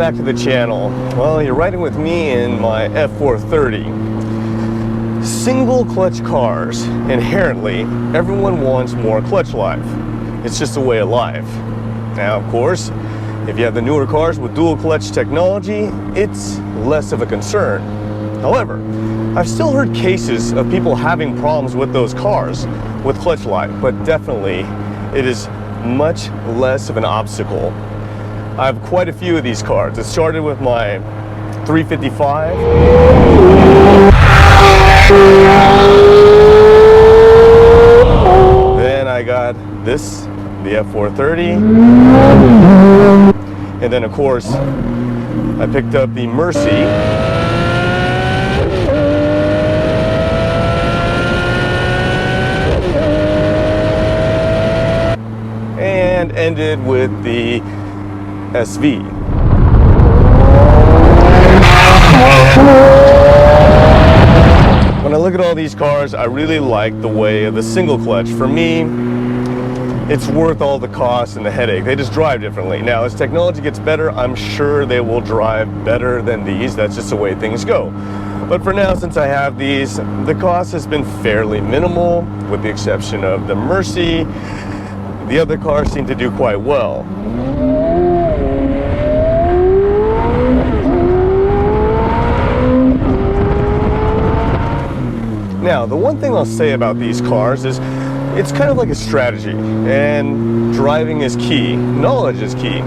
back to the channel. Well, you're riding with me in my F430. Single clutch cars, inherently, everyone wants more clutch life. It's just a way of life. Now, of course, if you have the newer cars with dual clutch technology, it's less of a concern. However, I've still heard cases of people having problems with those cars with clutch life, but definitely it is much less of an obstacle. I have quite a few of these cars. It started with my 355. Then I got this, the F430. And then of course, I picked up the Murci. And ended with the SV. When I look at all these cars, I really like the way of the single clutch. For me, it's worth all the cost and the headache. They just drive differently. Now, as technology gets better, I'm sure they will drive better than these. That's just the way things go. But for now, since I have these, the cost has been fairly minimal, with the exception of the Murci. The other cars seem to do quite well. Now, the one thing I'll say about these cars is it's kind of like a strategy, and driving is key. Knowledge is key.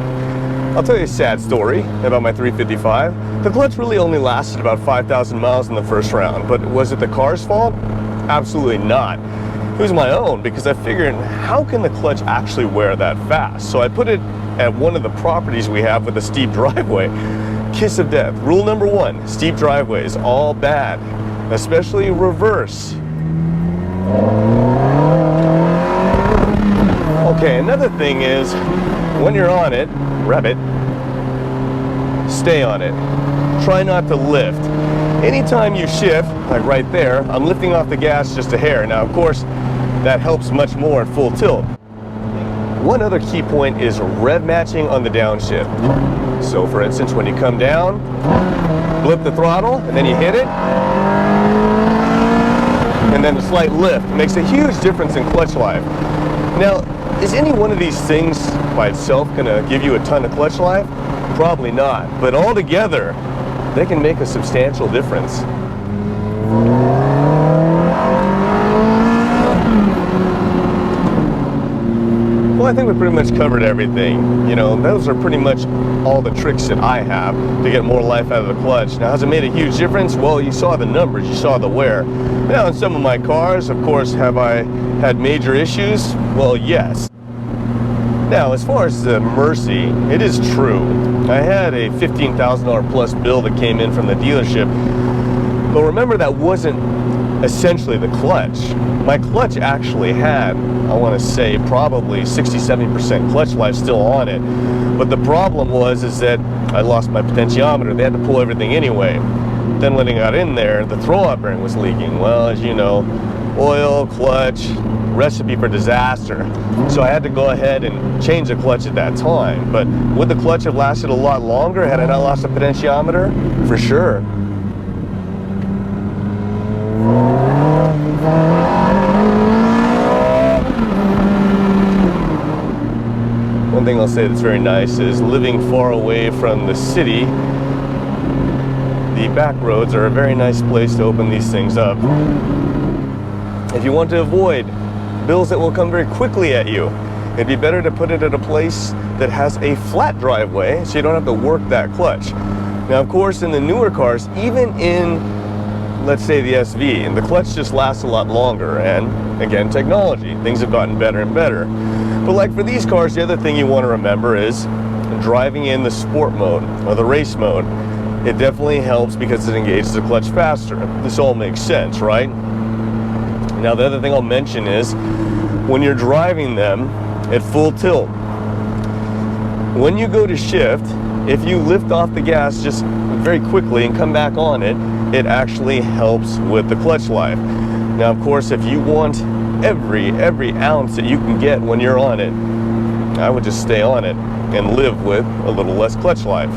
I'll tell you a sad story about my 355. The clutch really only lasted about 5,000 miles in the first round, but was it the car's fault? Absolutely not. It was my own, because I figured, how can the clutch actually wear that fast? So I put it at one of the properties we have with a steep driveway. Kiss of death. Rule number one, steep driveways, all bad, especially reverse. Okay, another thing is, when you're on it, rev it, stay on it. Try not to lift. Anytime you shift, like right there, I'm lifting off the gas just a hair. Now, of course, that helps much more at full tilt. One other key point is rev matching on the downshift. So for instance, when you come down, flip the throttle, and then you hit it, and then a slight lift. It makes a huge difference in clutch life. Now, is any one of these things by itself gonna give you a ton of clutch life? Probably not, but all together, they can make a substantial difference. Well, I think we pretty much covered everything. You know, those are pretty much all the tricks that I have to get more life out of the clutch. Now, has it made a huge difference? Well, you saw the numbers, you saw the wear. Now, in some of my cars, of course, have I had major issues? Well, yes. Now, as far as the Murci, it is true. I had a $15,000 plus bill that came in from the dealership. But remember, that wasn't essentially the clutch. My clutch actually had, I want to say, probably 60-70% clutch life still on it. But the problem was is that I lost my potentiometer. They had to pull everything anyway. Then when it got in there, the throw-out bearing was leaking. Well, as you know, oil, clutch, recipe for disaster. So I had to go ahead and change the clutch at that time. But would the clutch have lasted a lot longer had I not lost the potentiometer? For sure. One thing I'll say that's very nice is living far away from the city, the back roads are a very nice place to open these things up. If you want to avoid bills that will come very quickly at you, it'd be better to put it at a place that has a flat driveway so you don't have to work that clutch. Now, of course, in the newer cars, even in, let's say, the SV, and the clutch just lasts a lot longer, and again, technology, things have gotten better and better. But like for these cars, the other thing you want to remember is driving in the sport mode or the race mode. It definitely helps because it engages the clutch faster. This all makes sense, right? Now, the other thing I'll mention is when you're driving them at full tilt, when you go to shift, if you lift off the gas just very quickly and come back on it, it actually helps with the clutch life. Now, of course, if you want every ounce that you can get when you're on it, I would just stay on it and live with a little less clutch life.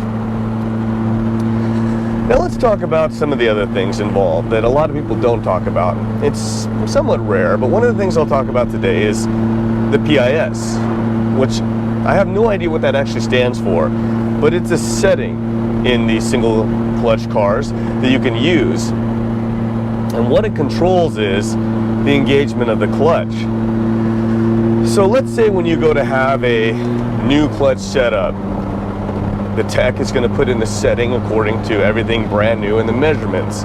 Now let's talk about some of the other things involved that a lot of people don't talk about. It's somewhat rare, but one of the things I'll talk about today is the PIS, which I have no idea what that actually stands for, but it's a setting in these single clutch cars that you can use. And what it controls is the engagement of the clutch. So let's say when you go to have a new clutch setup, the tech is going to put in the setting according to everything brand new and the measurements.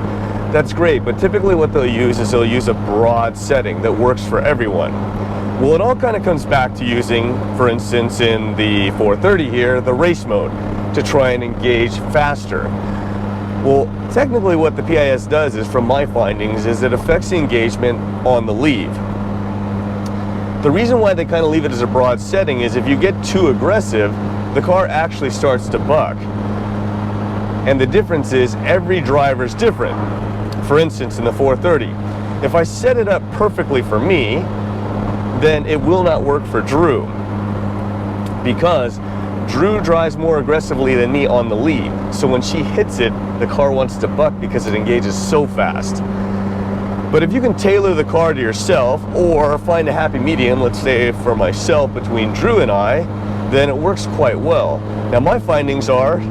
That's great, but typically what they'll use is they'll use a broad setting that works for everyone. Well, it all kind of comes back to using, for instance, in the 430 here, the race mode to try and engage faster. Well, technically what the PIS does is, from my findings, is it affects the engagement on the leave. The reason why they kind of leave it as a broad setting is if you get too aggressive, the car actually starts to buck. And the difference is every driver's different. For instance, in the 430, if I set it up perfectly for me, then it will not work for Drew, because Drew drives more aggressively than me on the lead. So when she hits it, the car wants to buck because it engages so fast. But if you can tailor the car to yourself, or find a happy medium, let's say for myself between Drew and I, then it works quite well. Now my findings are,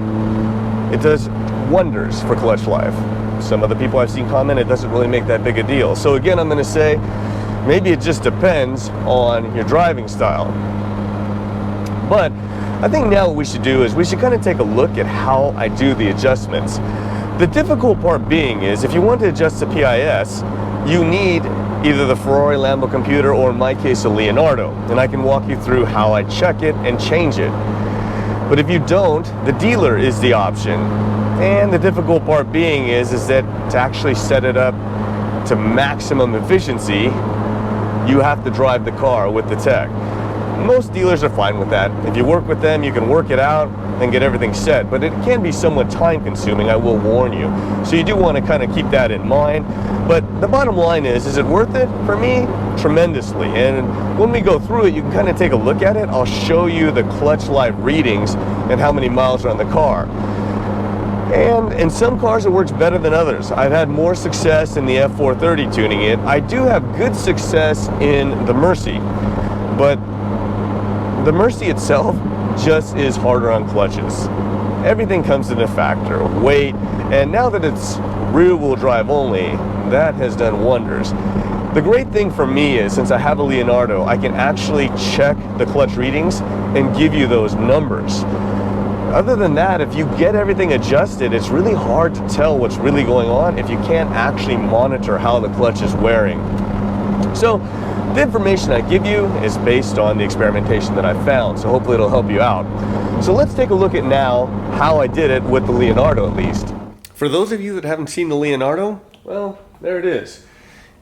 it does wonders for clutch life. Some of the people I've seen comment it doesn't really make that big a deal. So again, I'm going to say, maybe it just depends on your driving style. But I think now what we should do is we should kind of take a look at how I do the adjustments. The difficult part being is if you want to adjust the PIS, you need either the Ferrari Lambo computer or in my case a Leonardo, and I can walk you through how I check it and change it. But if you don't, the dealer is the option. And the difficult part being is that to actually set it up to maximum efficiency, you have to drive the car with the tech. Most dealers are fine with that. If you work with them, you can work it out and get everything set, but it can be somewhat time consuming, I will warn you. So you do want to kind of keep that in mind. But the bottom line is it worth it? For me, tremendously. And when we go through it, you can kind of take a look at it. I'll show you the clutch life readings and how many miles are on the car. And in some cars it works better than others. I've had more success in the F430 tuning it. I do have good success in the Murci, but the Murci itself just is harder on clutches. Everything comes into factor, weight, and now that it's rear-wheel drive only, that has done wonders. The great thing for me is, since I have a Leonardo, I can actually check the clutch readings and give you those numbers. Other than that, if you get everything adjusted, it's really hard to tell what's really going on if you can't actually monitor how the clutch is wearing. So the information I give you is based on the experimentation that I found, so hopefully it'll help you out. So let's take a look at now how I did it with the Leonardo at least. For those of you that haven't seen the Leonardo, well, there it is.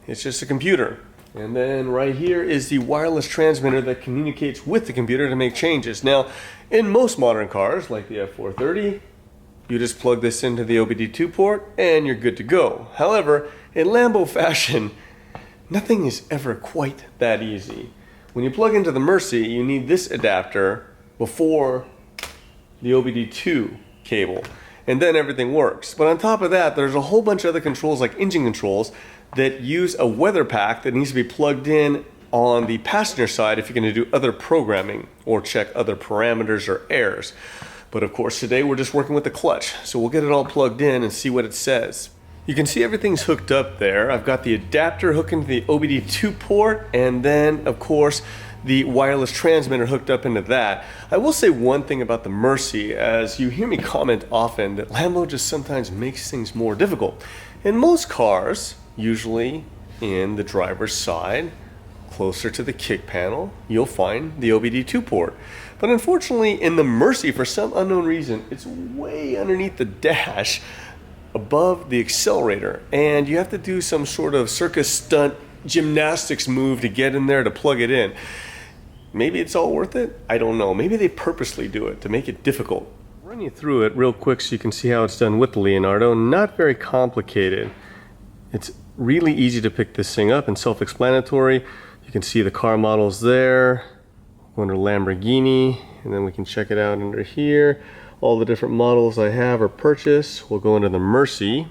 It's just a computer. And then right here is the wireless transmitter that communicates with the computer to make changes. Now, in most modern cars, like the F430, you just plug this into the OBD2 port and you're good to go. However, in Lambo fashion, nothing is ever quite that easy. When you plug into the Murci, you need this adapter before the OBD2 cable, and then everything works. But on top of that, there's a whole bunch of other controls like engine controls that use a weather pack that needs to be plugged in on the passenger side if you're going to do other programming or check other parameters or errors. But of course today we're just working with the clutch, so we'll get it all plugged in and see what it says. You can see everything's hooked up there. I've got the adapter hooked into the OBD2 port, and then of course the wireless transmitter hooked up into that. I will say one thing about the Murci, as you hear me comment often, that Lambo just sometimes makes things more difficult. In most cars, usually in the driver's side, closer to the kick panel, you'll find the OBD2 port. But unfortunately in the Murci, for some unknown reason, it's way underneath the dash above the accelerator, and you have to do some sort of circus stunt gymnastics move to get in there to plug it in. Maybe it's all worth it? I don't know. Maybe they purposely do it to make it difficult. I'll run you through it real quick so you can see how it's done with the Leonardo. Not very complicated. It's really easy to pick this thing up and self-explanatory. You can see the car models there. Go under Lamborghini, and then we can check it out under here. all the different models I have or purchase. We'll go into the Murci,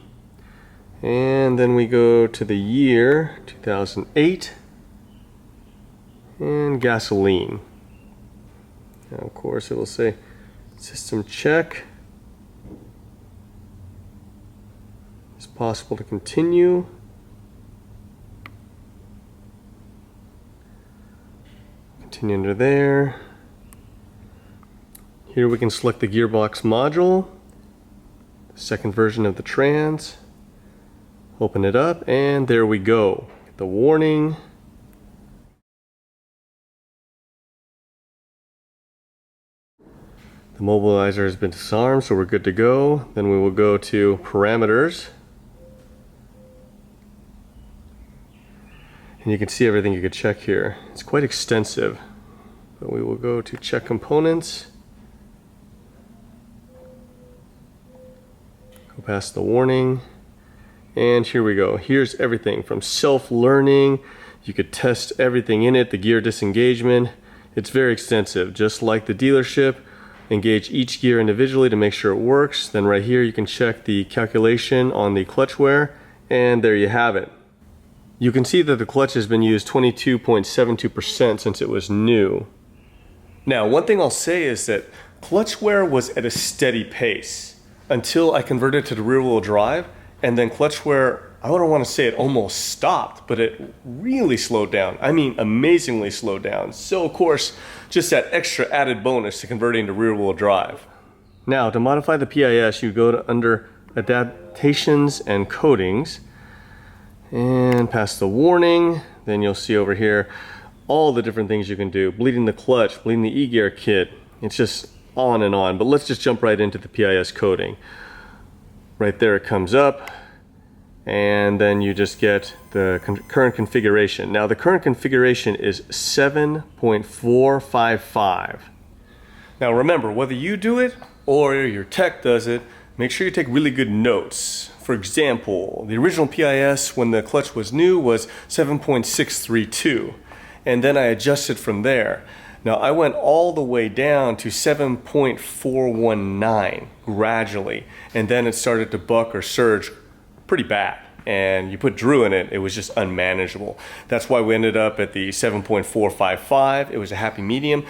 and then we go to the year 2008 and gasoline. Now, of course, it will say system check. It's possible to continue. Continue under there. Here we can select the gearbox module, the second version of the trans. Open it up, and there we go. The warning. The mobilizer has been disarmed, so we're good to go. Then we will go to parameters. And you can see everything you could check here. It's quite extensive. But we will go to check components. Go past the warning. And here we go. Here's everything from self-learning. You could test everything in it, the gear disengagement. It's very extensive, just like the dealership. Engage each gear individually to make sure it works. Then right here you can check the calculation on the clutch wear, and there you have it. You can see that the clutch has been used 22.72% since it was new. Now, one thing I'll say is that clutch wear was at a steady pace until I converted to the rear wheel drive, and then clutch wear, I don't want to say it almost stopped, but it really slowed down. I mean, amazingly slowed down. So of course, just that extra added bonus to converting to rear wheel drive. Now, to modify the PIS, you go to under adaptations and coatings and past the warning. Then you'll see over here all the different things you can do. Bleeding the clutch, bleeding the e-gear kit. It's just on and on, but let's just jump right into the PIS coating. Right there it comes up, and then you just get the current configuration. Now the current configuration is 7.455. Now remember, whether you do it or your tech does it, make sure you take really good notes. For example, the original PIS when the clutch was new was 7.632, and then I adjusted from there. Now I went all the way down to 7.419 gradually, and then it started to buck or surge pretty bad. And you put Drew in it, it was just unmanageable. That's why we ended up at the 7.455. It was a happy medium.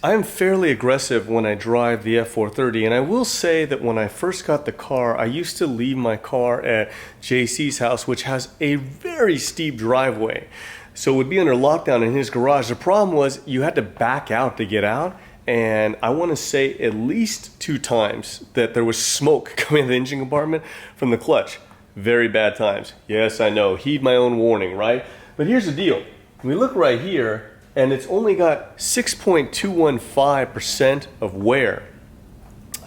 I am fairly aggressive when I drive the F430, and I will say that when I first got the car, I used to leave my car at JC's house, which has a very steep driveway. So it would be under lockdown in his garage. The problem was you had to back out to get out, and I want to say at least 2 times that there was smoke coming out of the engine compartment from the clutch. Very bad times. Yes, I know, heed my own warning, right? But here's the deal. We look right here, and it's only got 6.215% of wear.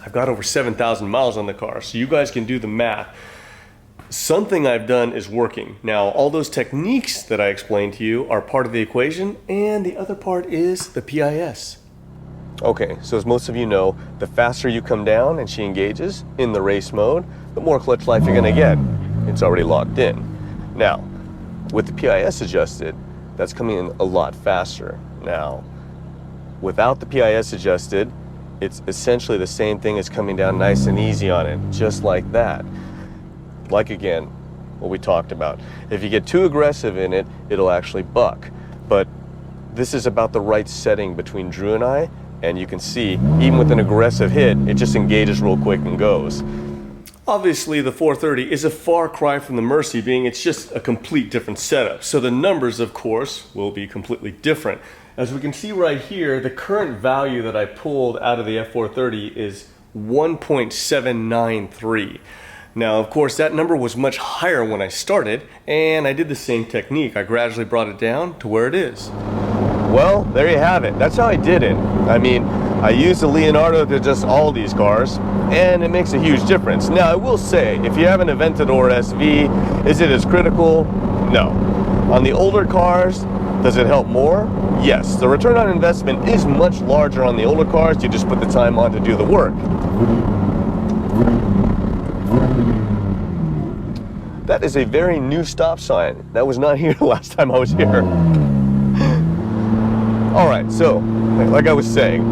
I've got over 7,000 miles on the car, so you guys can do the math. Something I've done is working. Now, all those techniques that I explained to you are part of the equation, and the other part is the PIS. Okay, so as most of you know, the faster you come down and she engages in the race mode, the more clutch life you're gonna get. It's already locked in. Now, with the PIS adjusted, that's coming in a lot faster. Now, without the PIS adjusted, it's essentially the same thing as coming down nice and easy on it, just like that. Like again, what we talked about. If you get too aggressive in it, it'll actually buck. But this is about the right setting between Drew and I, and you can see, even with an aggressive hit, it just engages real quick and goes. Obviously, the 430 is a far cry from the Murci, being it's just a complete different setup. So the numbers, of course, will be completely different. As we can see right here, the current value that I pulled out of the F430 is 1.793. Now, of course, that number was much higher when I started, and I did the same technique. I gradually brought it down to where it is. Well, there you have it. That's how I did it. I mean, I used the Leonardo to adjust all these cars, and it makes a huge difference. Now, I will say, if you have an Aventador SV, is it as critical? No. On the older cars, does it help more? Yes. The return on investment is much larger on the older cars. You just put the time on to do the work. That is a very new stop sign. That was not here last time I was here. All right, so like I was saying,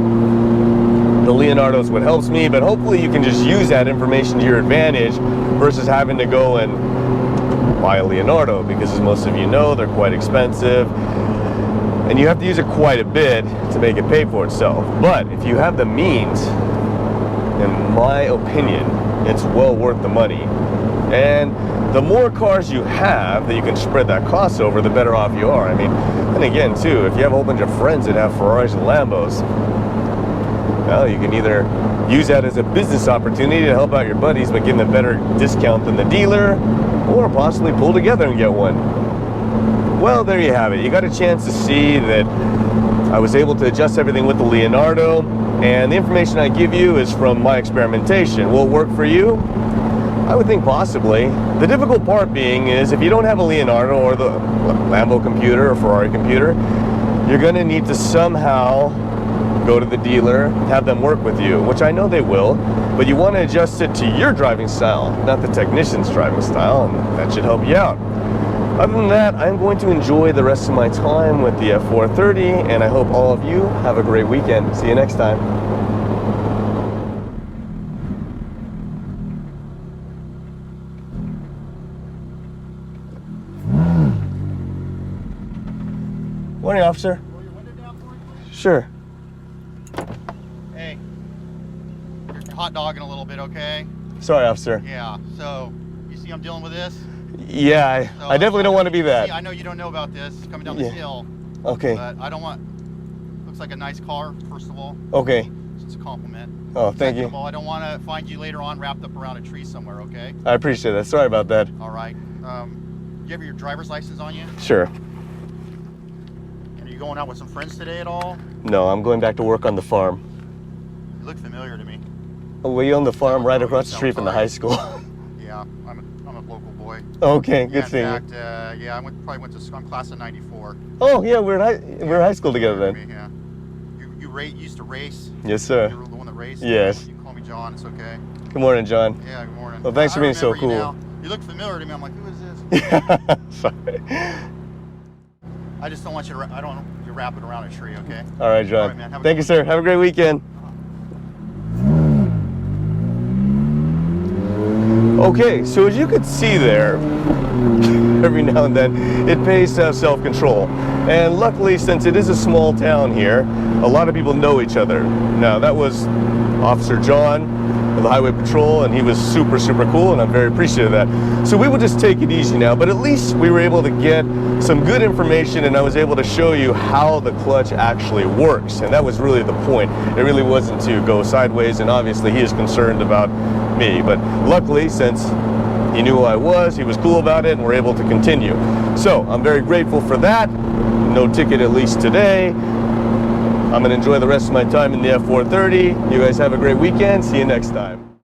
the Leonardo's what helps me, but hopefully you can just use that information to your advantage versus having to go and buy a Leonardo, because as most of you know, they're quite expensive and you have to use it quite a bit to make it pay for itself. But if you have the means, in my opinion, it's well worth the money. And the more cars you have that you can spread that cost over, the better off you are. I mean, and again too, if you have a whole bunch of friends that have Ferraris and Lambos, well, you can either use that as a business opportunity to help out your buddies by giving them a better discount than the dealer, or possibly pull together and get one. Well, there you have it. You got a chance to see that I was able to adjust everything with the Leonardo, and the information I give you is from my experimentation. Will it work for you? I would think possibly. The difficult part being is if you don't have a Leonardo or the Lambo computer or Ferrari computer, you're going to need to somehow go to the dealer, have them work with you, which I know they will, but you want to adjust it to your driving style, not the technician's driving style, and that should help you out. Other than that, I'm going to enjoy the rest of my time with the F430, and I hope all of you have a great weekend. See you next time. Morning, officer. Roll your window down for me? Sure. Hey, you're hot dogging a little bit, okay? Sorry, officer. Yeah, so you see I'm dealing with this? Yeah, So, I definitely don't want to be that. See, I know you don't know about this coming down this hill. Okay. But I don't want, looks like a nice car, first of all. Okay. So it's a compliment. Oh, thank Second you. of all, I don't want to find you later on wrapped up around a tree somewhere, okay? I appreciate that. Sorry about that. All right. You have your driver's license on you? Sure. And are you going out with some friends today at all? No, I'm going back to work on the farm. You look familiar to me. Oh, we own the farm right across the street from the high school. Yeah, I'm a local boy. Okay, good Yeah, seeing you. in fact, yeah, probably went to I'm class of '94. Oh, yeah, we're in high school together then. Yeah. You used to race. Yes, sir. You were the one that raced. Yes. You can call me John. It's okay. Good morning, John. Yeah. Good morning. Well, thanks for being so remember you cool. now. You look familiar to me. I'm like, who is this? Yeah, sorry. I just don't want you to. I don't want you to wrap it around a tree. Okay. All right, John. All right, man. Thank you, sir. Have a great weekend. Okay, so as you can see there, every now and then, it pays to have self-control. And luckily, since it is a small town here, a lot of people know each other. Now, that was Officer John of the Highway Patrol, and he was super, super cool, and I'm very appreciative of that. So we will just take it easy now, but at least we were able to get some good information, and I was able to show you how the clutch actually works. And that was really the point. It really wasn't to go sideways, and obviously he is concerned about me. But luckily, since he knew who I was, he was cool about it, and we're able to continue. So I'm very grateful for that. No ticket at least today. I'm going to enjoy the rest of my time in the F430. You guys have a great weekend. See you next time.